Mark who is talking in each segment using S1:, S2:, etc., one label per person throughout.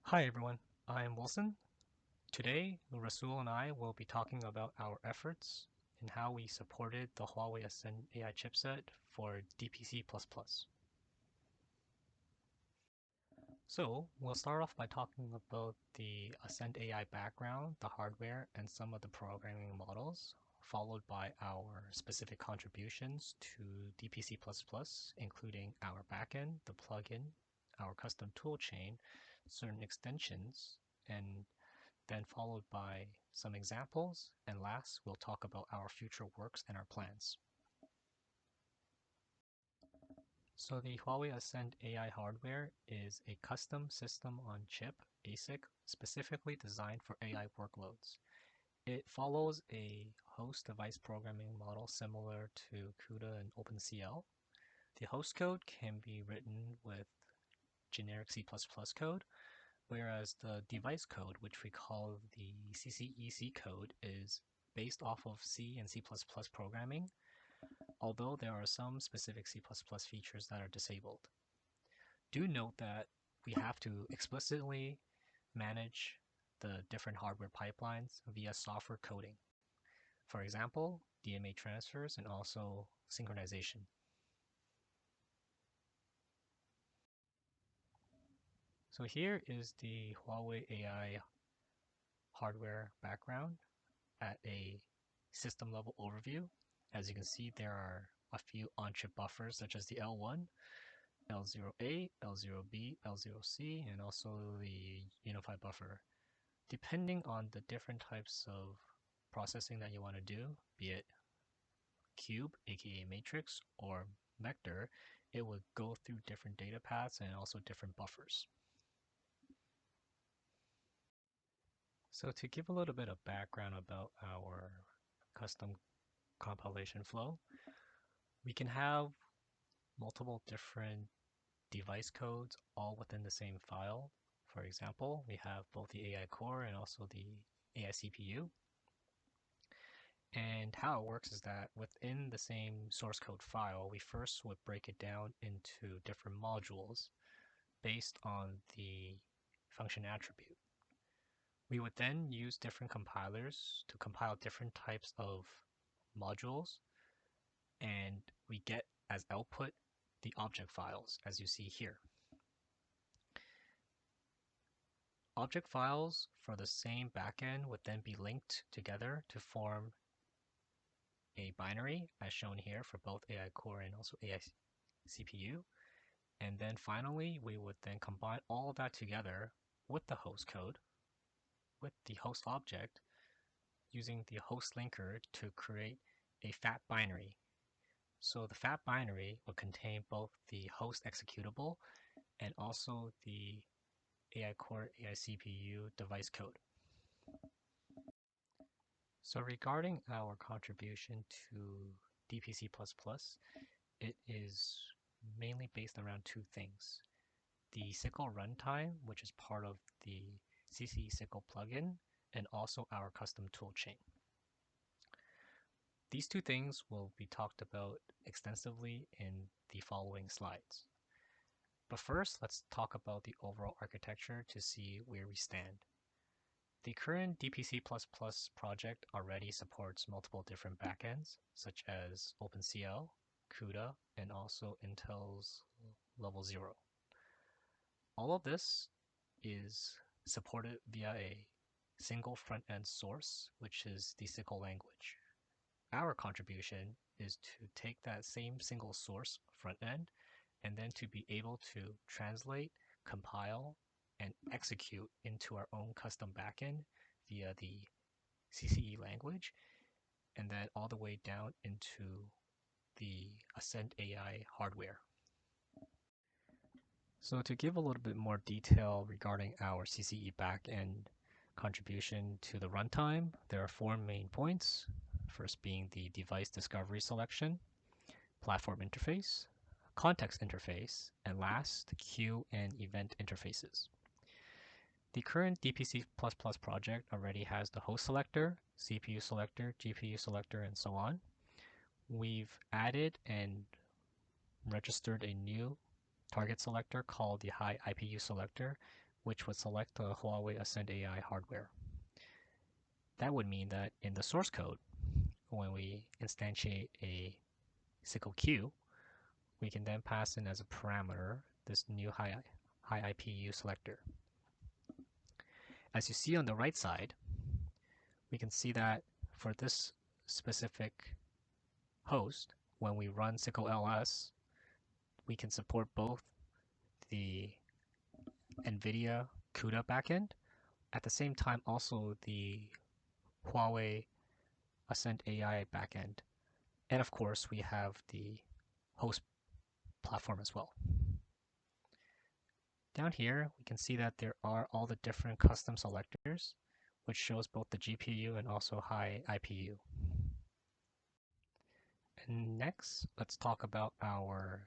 S1: Hi everyone, I'm Wilson. Today, Rasool and I will be talking about our efforts and how we supported the Huawei Ascend AI chipset for DPC++. So, we'll start off by talking about the Ascend AI background, the hardware, and some of the programming models, followed by our specific contributions to DPC++, including our backend, the plugin, our custom toolchain, certain extensions, and then followed by some examples, and last, we'll talk about our future works and our plans. So the Huawei Ascend AI hardware is a custom system on chip ASIC specifically designed for AI workloads. It follows a host device programming model similar to CUDA and OpenCL. The host code can be written with generic C++ code, whereas the device code, which we call the CCEC code, is based off of C and C++ programming, although there are some specific C++ features that are disabled. Do note that we have to explicitly manage the different hardware pipelines via software coding. For example, DMA transfers and also synchronization. So here is the Huawei AI hardware background at a system level overview. As you can see, there are a few on-chip buffers such as the L1, L0A, L0B, L0C, and also the unified buffer. Depending on the different types of processing that you want to do, be it cube, aka matrix, or vector, it would go through different data paths and also different buffers. So to give a little bit of background about our custom compilation flow, we can have multiple different device codes all within the same file. For example, we have both the AI core and also the AI CPU. And how it works is that within the same source code file, we first would break it down into different modules based on the function attribute. We would then use different compilers to compile different types of modules, and we get as output the object files, as you see here. Object files for the same backend would then be linked together to form a binary, as shown here for both AI core and also AI CPU. And then finally, we would then combine all of that together with the host code, with the host object, using the host linker to create a fat binary. So the fat binary will contain both the host executable and also the AI core, AI CPU device code. So regarding our contribution to DPC++, it is mainly based around two things. The SYCL runtime, which is part of the CCPlugin, and also our custom toolchain. These two things will be talked about extensively in the following slides. But first, let's talk about the overall architecture to see where we stand. The current DPC++ project already supports multiple different backends, such as OpenCL, CUDA, and also Intel's Level 0. All of this is supported via a single front-end source, which is the SYCL language. Our contribution is to take that same single source front-end and then to be able to translate, compile, and execute into our own custom backend via the CCE language, and then all the way down into the Ascend AI hardware. So to give a little bit more detail regarding our CCE backend contribution to the runtime, there are four main points. First being the device discovery selection, platform interface, context interface, and last, queue and event interfaces. The current DPC++ project already has the host selector, CPU selector, GPU selector, and so on. We've added and registered a new target selector called the high IPU selector, which would select the Huawei Ascend AI hardware. That would mean that in the source code, when we instantiate a SYCLQ, we can then pass in as a parameter this new high IPU selector. As you see on the right side, we can see that for this specific host, when we run SYCLLS, we can support both the NVIDIA CUDA backend, at the same time also the Huawei Ascend AI backend. And of course, we have the host platform as well. Down here, we can see that there are all the different custom selectors, which shows both the GPU and also high IPU. And next, let's talk about our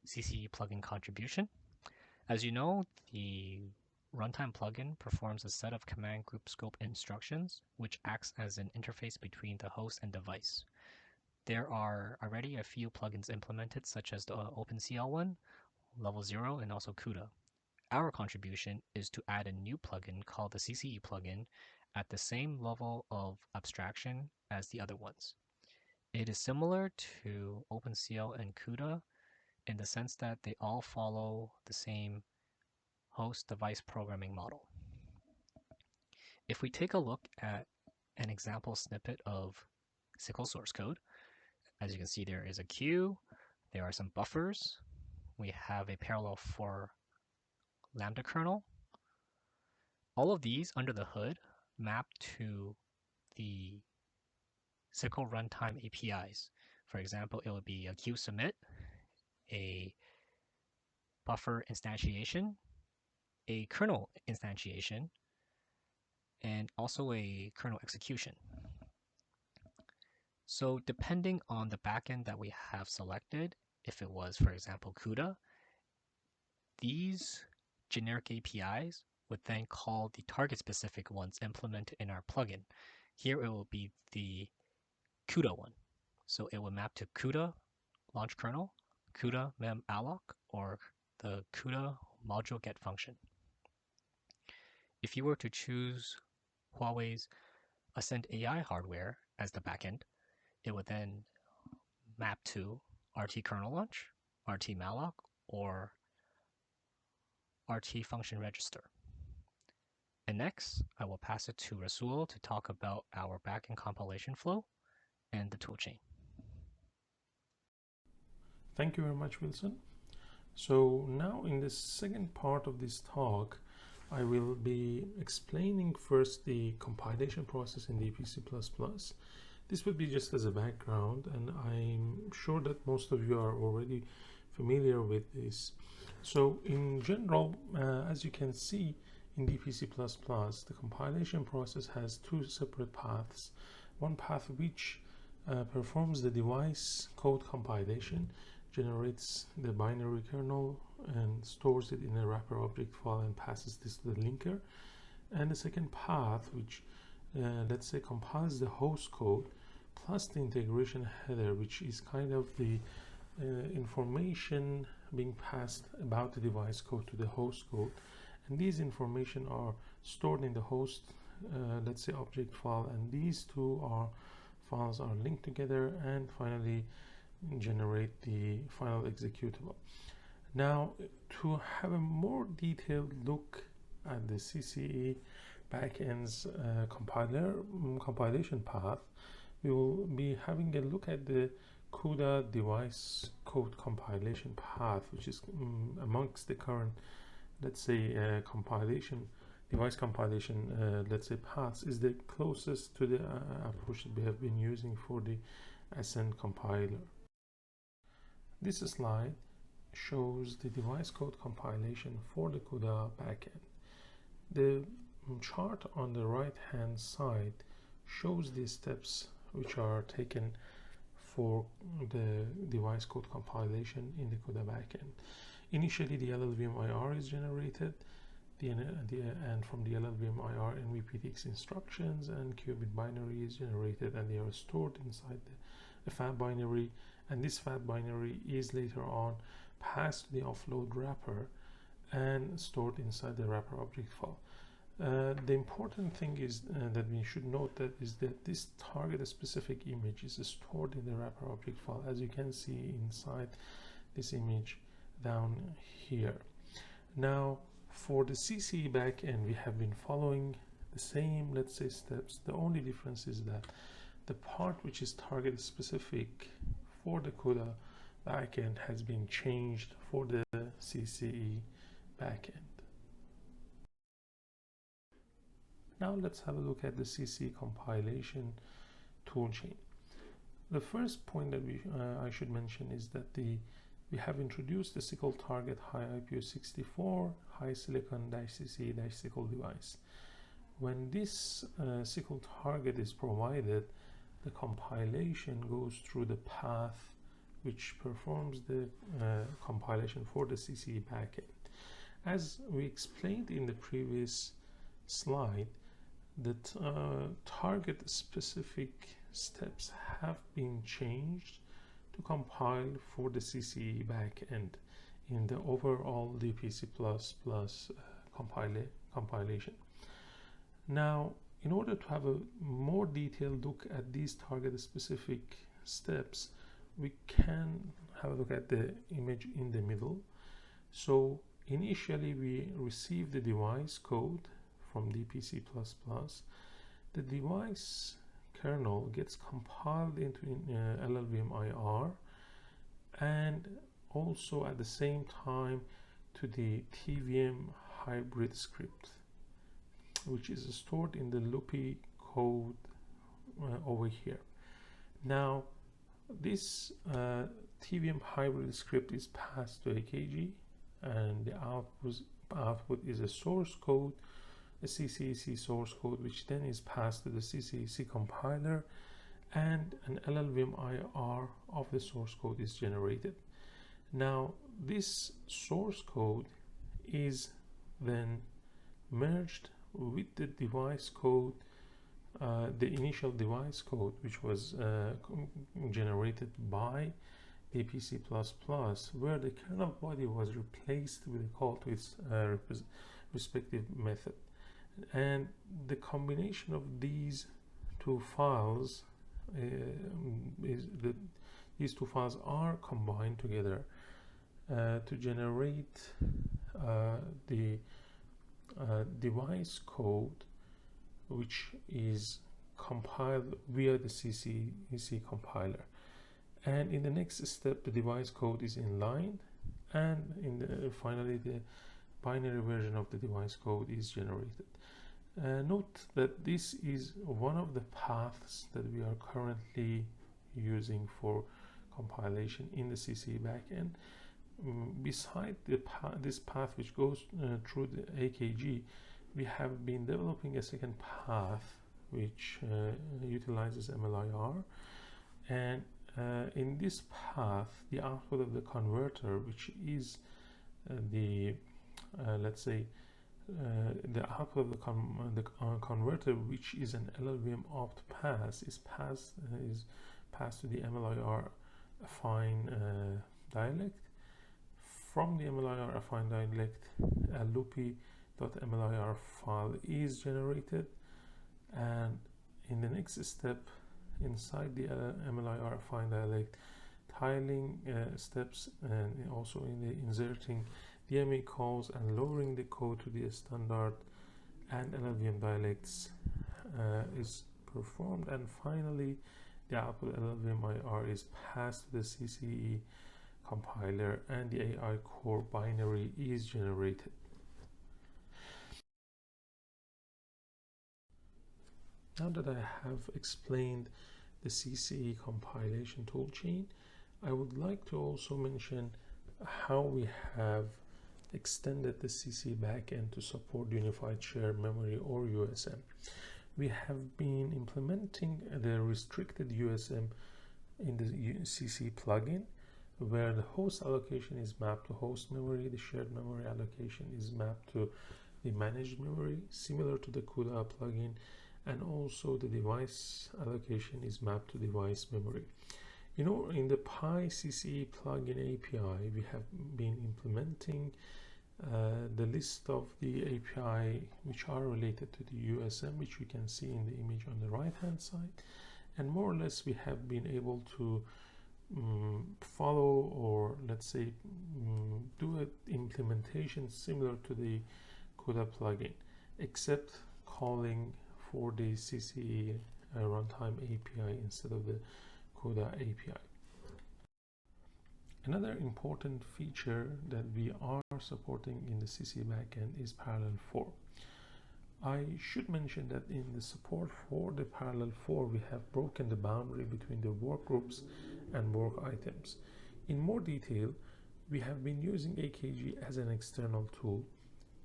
S1: CCPlugin contribution. As you know, the runtime plugin performs a set of command group scope instructions, which acts as an interface between the host and device. There are already a few plugins implemented, such as the OpenCL one, Level 0, and also CUDA. Our contribution is to add a new plugin called the CCPlugin at the same level of abstraction as the other ones. It is similar to OpenCL and CUDA in the sense that they all follow the same host device programming model. If we take a look at an example snippet of SYCL source code, as you can see, there is a queue, there are some buffers, we have a parallel for Lambda kernel. All of these under the hood map to the SYCL runtime APIs. For example, it would be a queue submit, a buffer instantiation, a kernel instantiation, and also a kernel execution. So depending on the backend that we have selected, if it was, for example, CUDA, these generic APIs would then call the target-specific ones implemented in our plugin. Here it will be the CUDA one. So it will map to CUDA launch kernel, CUDA mem alloc, or the CUDA module get function. If you were to choose Huawei's Ascend AI hardware as the backend, it would then map to RT kernel launch, RT malloc, or RT function register. And next, I will pass it to Rasool to talk about our backend compilation flow and the toolchain.
S2: Thank you very much, Wilson. So now in the second part of this talk, I will be explaining first the compilation process in DPC++. This would be just as a background, and I'm sure that most of you are already familiar with this. So in general, as you can see in DPC++, the compilation process has two separate paths. One path which performs the device code compilation, generates the binary kernel and stores it in a wrapper object file and passes this to the linker. And the second path, which let's say compiles the host code plus the integration header, which is kind of the information being passed about the device code to the host code. And these information are stored in the host, let's say, object file, and these two files are linked together and finally generate the final executable. Now, to have a more detailed look at the CCE backend's compilation path, we will be having a look at the CUDA device code compilation path, which is amongst the current, let's say, device compilation, let's say, paths, is the closest to the approach that we have been using for the Ascend compiler. This slide shows the device code compilation for the CUDA backend. The chart on the right hand side shows the steps which are taken for the device code compilation in the CUDA backend. Initially, the LLVM-IR is generated, and from the LLVM-IR NVPTX instructions and qubit binary is generated, and they are stored inside the fab binary, and this fab binary is later on passed to the offload wrapper, and stored inside the wrapper object file. The important thing is that we should note that is that this target specific image is stored in the wrapper object file, as you can see inside this image down here. Now for the CCE backend, we have been following the same, let's say, steps. The only difference is that the part which is target specific for the CUDA backend has been changed for the CCE backend. Now let's have a look at the CC compilation toolchain. The first point that I should mention is that we have introduced the SYCL target high IPO64 high silicon-cc-SYCL device. When this SYCL target is provided, the compilation goes through the path which performs the compilation for the CC backend. As we explained in the previous slide, that target specific steps have been changed to compile for the CCE backend in the overall DPC++ compilation. Now, in order to have a more detailed look at these target specific steps, we can have a look at the image in the middle. So initially we receive the device code from DPC++. The device kernel gets compiled into LLVM-IR and also at the same time to the TVM hybrid script, which is stored in the loopy code over here. Now this TVM hybrid script is passed to AKG, and the output is a source code, a CCEC source code, which then is passed to the CCEC compiler, and an LLVM-IR of the source code is generated. Now this source code is then merged with the device code, the initial device code which was generated by DPC++, where the kernel body was replaced with a call to its respective method. And the combination of these two files these two files are combined together to generate the device code, which is compiled via the CCEC compiler. And in the next step, the device code is inlined, and finally the binary version of the device code is generated. Note that this is one of the paths that we are currently using for compilation in the CC backend. Beside this path which goes through the AKG, we have been developing a second path which utilizes MLIR, and in this path the output of the converter, which is let's say the output of the converter, which is an LLVM opt pass, is passed to the MLIR affine dialect. From the MLIR affine dialect, a loopy.mlir file is generated, and in the next step, inside the MLIR affine dialect, tiling steps, and also in the inserting DMA calls and lowering the code to the standard and LLVM dialects is performed, and finally the output LLVM-IR is passed to the CCE compiler, and the AI core binary is generated. Now that I have explained the CCE compilation toolchain, I would like to also mention how we have extended the CC backend to support unified shared memory, or USM. We have been implementing the restricted USM in the CC plugin, where the host allocation is mapped to host memory, the shared memory allocation is mapped to the managed memory, similar to the CUDA plugin, and also the device allocation is mapped to device memory. You know, in the PyCCPlugin API, we have been implementing the list of the API which are related to the USM, which you can see in the image on the right hand side, and more or less we have been able to follow, or let's say do an implementation similar to the CUDA plugin, except calling for the CCE runtime API instead of the CUDA API. Another important feature that we are supporting in the CC backend is Parallel 4. I should mention that in the support for the Parallel 4, we have broken the boundary between the work groups and work items. In more detail, we have been using AKG as an external tool.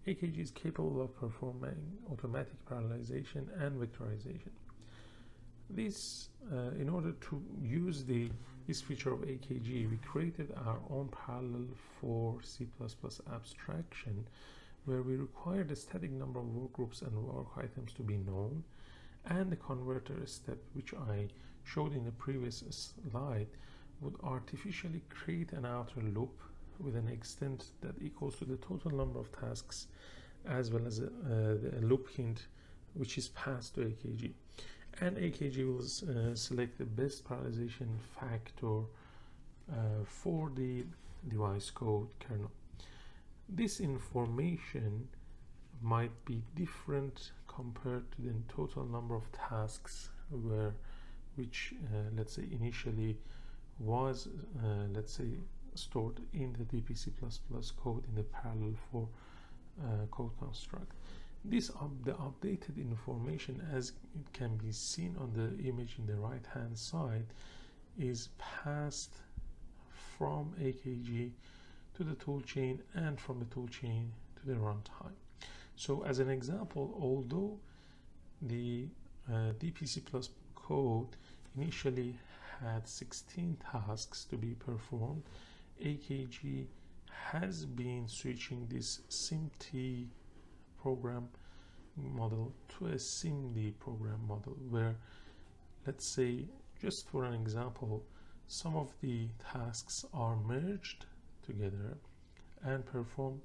S2: AKG is capable of performing automatic parallelization and vectorization. This, in order to use this feature of AKG, we created our own Parallel 4 C++ abstraction, where we require the static number of work groups and work items to be known, and the converter step, which I showed in the previous slide, would artificially create an outer loop with an extent that equals to the total number of tasks, as well as the loop hint which is passed to AKG. And AKG will select the best parallelization factor for the device code kernel. This information might be different compared to the total number of tasks which let's say initially was let's say stored in the DPC++ code in the Parallel 4 code construct. The updated information, as it can be seen on the image in the right hand side, is passed from AKG to the toolchain and from the toolchain to the runtime. So as an example, although the DPC+ code initially had 16 tasks to be performed, AKG has been switching this SIMT program model to a SIMD program model, where, let's say, just for an example, some of the tasks are merged together and performed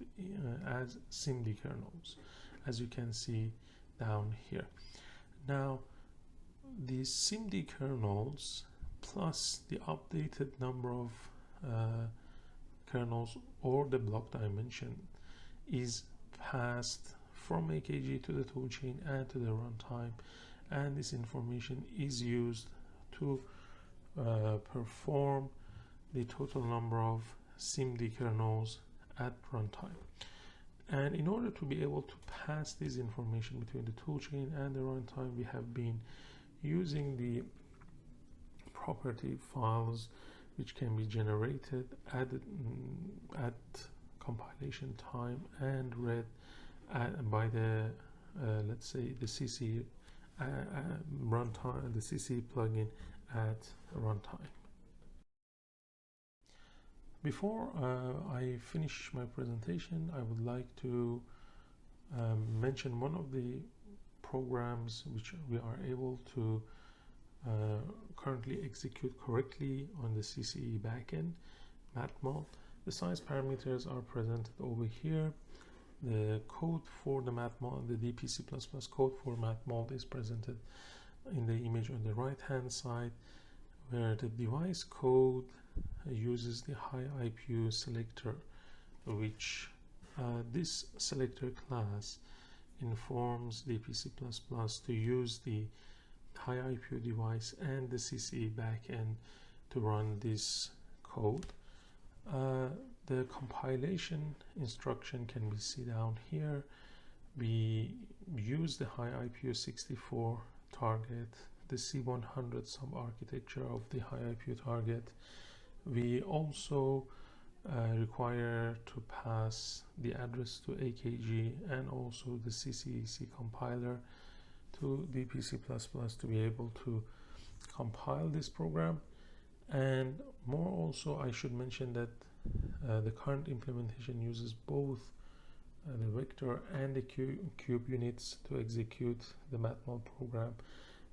S2: as SIMD kernels, as you can see down here. Now, these SIMD kernels plus the updated number of kernels or the block dimension is passed from AKG to the toolchain and to the runtime, and this information is used to perform the total number of SIMD kernels at runtime. And in order to be able to pass this information between the toolchain and the runtime, we have been using the property files which can be generated at compilation time and read by the let's say the CC runtime, the CCPlugin at runtime. Before I finish my presentation, I would like to mention one of the programs which we are able to currently execute correctly on the CCE backend, matmul. The size parameters are presented over here. The code for the matmul, the DPC++ code for matmul is presented in the image on the right hand side, where the device code uses the HiIPU selector, which this selector class informs DPC++ to use the HiIPU device and the CCE backend to run this code. The compilation instruction can be seen down here. We use the HiIPU 64 target, the C100 sub-architecture of the HiIPU target. We also require to pass the address to AKG and also the CCEC compiler to DPC++ to be able to compile this program. And more also, I should mention that the current implementation uses both the vector and the cube units to execute the matmul program.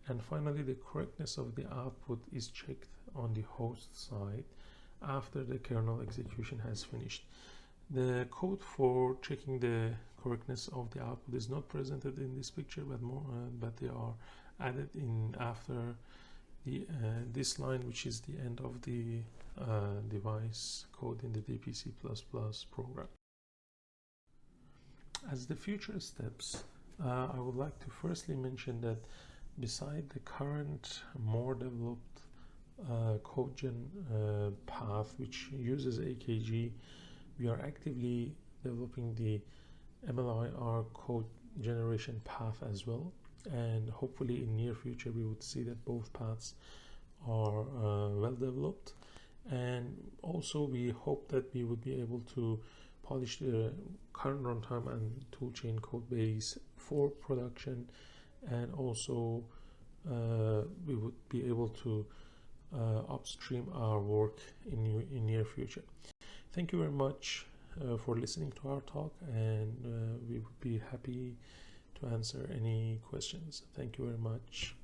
S2: And finally, the correctness of the output is checked on the host side after the kernel execution has finished. The code for checking the correctness of the output is not presented in this picture, but they are added in after the this line, which is the end of the device code in the DPC++ program. As the future steps, I would like to firstly mention that beside the current more developed code gen path which uses AKG, we are actively developing the MLIR code generation path as well, and hopefully in near future we would see that both paths are well developed. And also we hope that we would be able to polish the current runtime and toolchain code base for production, and also we would be able to upstream our work in near future. Thank you very much for listening to our talk, and we would be happy to answer any questions. Thank you very much.